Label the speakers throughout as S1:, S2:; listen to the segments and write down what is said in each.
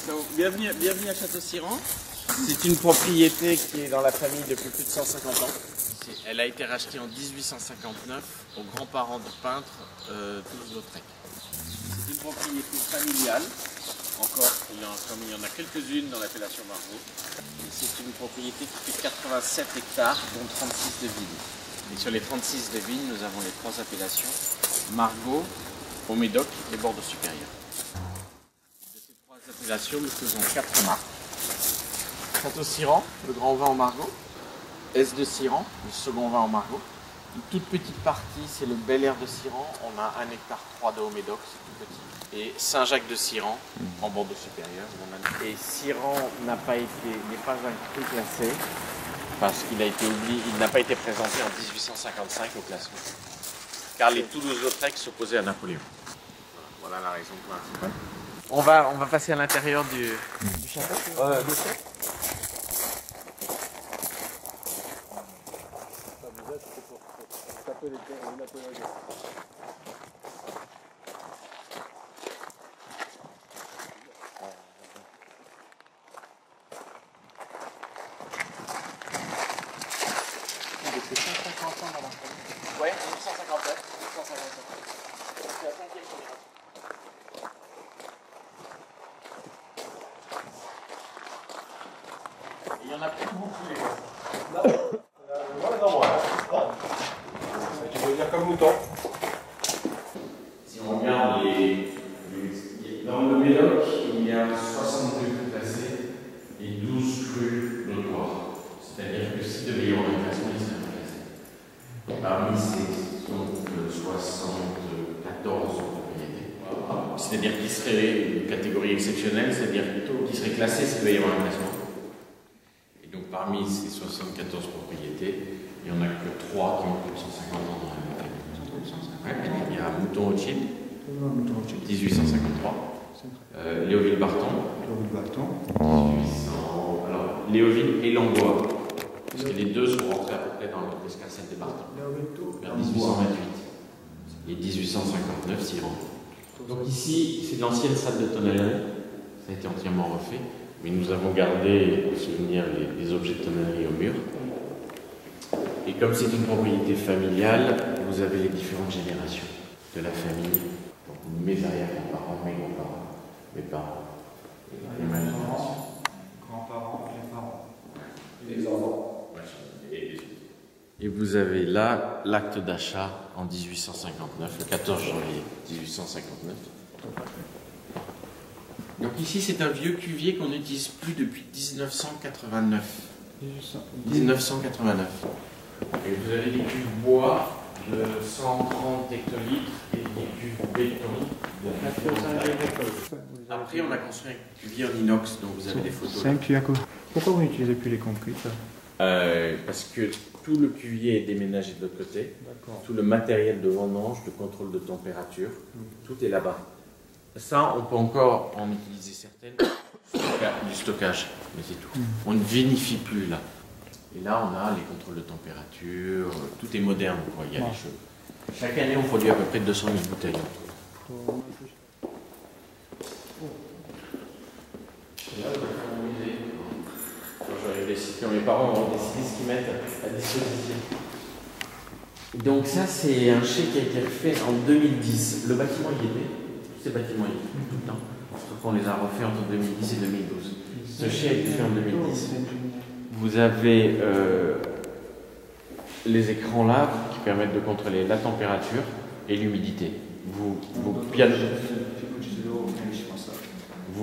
S1: Donc, bienvenue à Château-Siran. C'est une propriété qui est dans la famille depuis plus de 150 ans. Elle a été rachetée en 1859 aux grands-parents du peintre Toulouse-Lautrec. C'est une propriété familiale, encore, comme il y en a quelques-unes dans l'appellation Margaux. C'est une propriété qui fait 87 hectares, dont 36 de vignes. Et sur les 36 de vignes, nous avons les trois appellations Margaux, au Médoc et Bordeaux supérieur. De ces trois appellations, nous faisons 4 marques. Château-Siran, le grand vin en Margaux. S de Siran, le second vin en Margaux. Une toute petite partie, c'est le Bel Air de Siran. On a 1,3 hectare de au Médoc, c'est tout petit. Et Saint-Jacques de Siran, en Bordeaux supérieur. Et Siran n'est pas un cru classé, parce qu'il a été oublié, il n'a pas été présenté en 1855 au classement. Car les Toulouse-Lautrec s'opposaient à Napoléon. Voilà la raison principale. On va passer à l'intérieur du château. Depuis 150 ans dans la famille. Ouais, 1959. C'est la 5e génération. Il y en a plus beaucoup les gars.
S2: Tu veux dire comme mouton.
S1: Si on regarde dans le Médoc, il y a 62 crus classés et 12 crus notoires. C'est-à-dire que s'il devait y avoir un classement, il serait classé. Parmi ces 74 propriétés. C'est-à-dire qu'il serait une catégorie exceptionnelle, c'est-à-dire plutôt qu'il serait classé s'il devait y avoir un classement. Et donc parmi ces 74 propriétés, il n'y en a que 3 qui ont plus de 150 ans dans la famille. Il y a Mouton Rothschild, 1853. Léoville-Barton, 1800. Alors, Léoville et Langlois, parce que les deux sont rentrés à peu près dans l'escarcelle des Bartons, vers 1828. Et 1859, Siran. Donc ici, c'est l'ancienne salle de tonnellerie, ça a été entièrement refait, mais nous avons gardé au souvenir les objets de tonnellerie au mur. Et comme c'est une propriété familiale, vous avez les différentes générations de la famille. Donc, mes arrière-grands-parents, mes grands-parents, mes parents, et ma génération.
S2: Grands-parents, les parents.
S1: Et les enfants. Et vous avez là l'acte d'achat en 1859, le 14 janvier 1859. Donc ici, c'est un vieux cuvier qu'on n'utilise plus depuis 1989. 1989. Et vous avez des cuves bois de 130 hectolitres et des cuves béton de 80. Après, on a construit un cuvier en inox, dont vous avez des photos.
S2: C'est un cuvier à quoi? Pourquoi vous n'utilisez plus les concrètes?
S1: Parce que tout le cuvier est déménagé de l'autre côté. Tout le matériel de vendange, de contrôle de température, tout est là-bas. Ça, on peut encore en utiliser certaines, du stockage, mais c'est tout. On ne vinifie plus là. Et là, on a les contrôles de température, tout est moderne, quoi. Il y a les choses. Chaque année, on produit à peu près 200 000 bouteilles. Et là, quand mes parents ont décidé ce qu'ils mettent à disposition. Donc ça, c'est un chai qui a été fait en 2010. Le bâtiment y était, tous ces bâtiments y étaient tout le temps. Sauf qu'on les a refaits entre 2010 et 2012. Ce chai a été fait en 2010. Vous avez les écrans là qui permettent de contrôler la température et l'humidité. Vous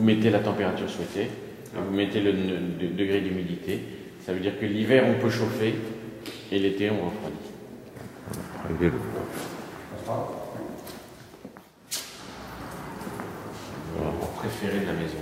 S1: mettez la température souhaitée, et vous mettez le degré d'humidité. Ça veut dire que l'hiver on peut chauffer et l'été on refroidit. Voilà, mon préféré de la maison.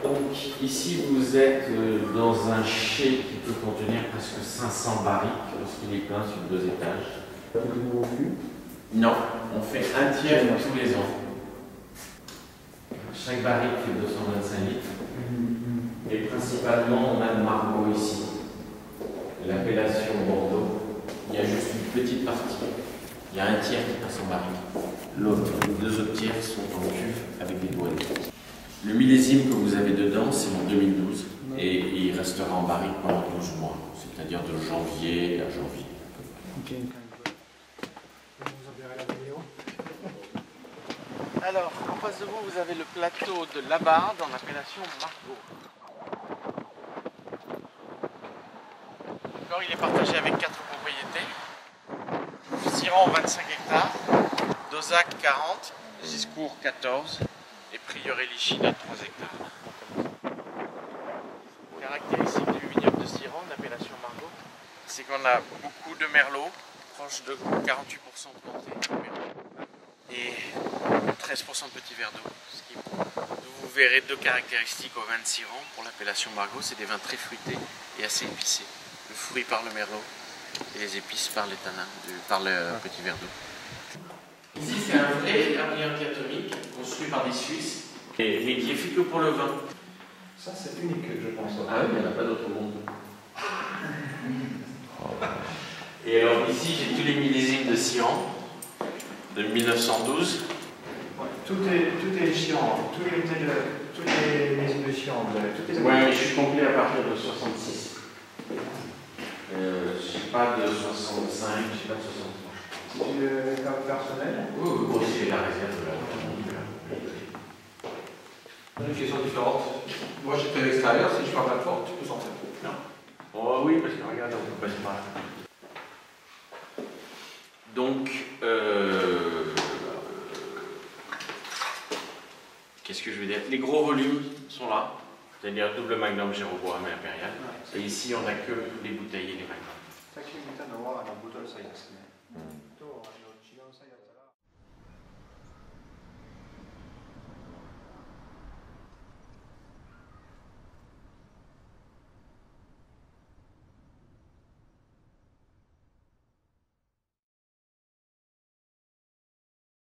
S1: Donc ici vous êtes dans un chai qui peut contenir presque 500 barriques lorsqu'il est plein sur 2 étages. Non, on fait un tiers tous les ans. Chaque barrique fait 225 litres. Et principalement, on a le Margaux ici. L'appellation Bordeaux, il y a juste une petite partie. Il y a un tiers qui passe en barrique. L'autre, les 2 autres tiers sont en cuve avec des douanes. Le millésime que vous avez dedans, c'est en 2012. Et il restera en barrique pendant 12 mois, c'est-à-dire de janvier à janvier. Alors, en face de vous, vous avez le plateau de Labarre dans l'appellation Margaux. D'accord, il est partagé avec 4 propriétés. Siran 25 hectares, Dozac 40, Giscourt 14 et Prieuré-Lichine 3 hectares. Caractéristique du vignoble de Siran, l'appellation Margaux, c'est qu'on a beaucoup de merlot, proche de 48% de montée et 13% de petits verres d'eau. Vous verrez 2 caractéristiques au vin de Siran pour l'appellation Margaux, c'est des vins très fruités et assez épicés. Le fruit par le merlot et les épices par les tanins, par le petit verre d'eau. Ici c'est un vrai herbier antiatomique construit par des Suisses et qui est fait que pour le vin.
S2: Ça c'est unique, je pense.
S1: Ah oui, il n'y en a pas d'autre au monde. Et alors ici j'ai tous les millésimes de Siran de 1912.
S2: Ouais, tout est chiant, tous les millésimes de chiant, toutes les
S1: Ouais, mais je suis complet à partir de 66. Je sais pas de 65, je sais pas de 63.
S2: C'est le cas personnel.
S1: Oui, c'est la réserve de
S2: Une question différente. Moi j'étais à l'extérieur, si je parle à fort, tu peux sortir.
S1: Non. Oh oui, parce que regarde, on peut passer par là. Donc, qu'est-ce que je veux dire? Les gros volumes sont là, c'est-à-dire double magnum, Jéroboam et impérial. Et ici, on n'a que les bouteilles et les magnums.
S2: Ça qui m'étonne de voir un bouteille, ça y est.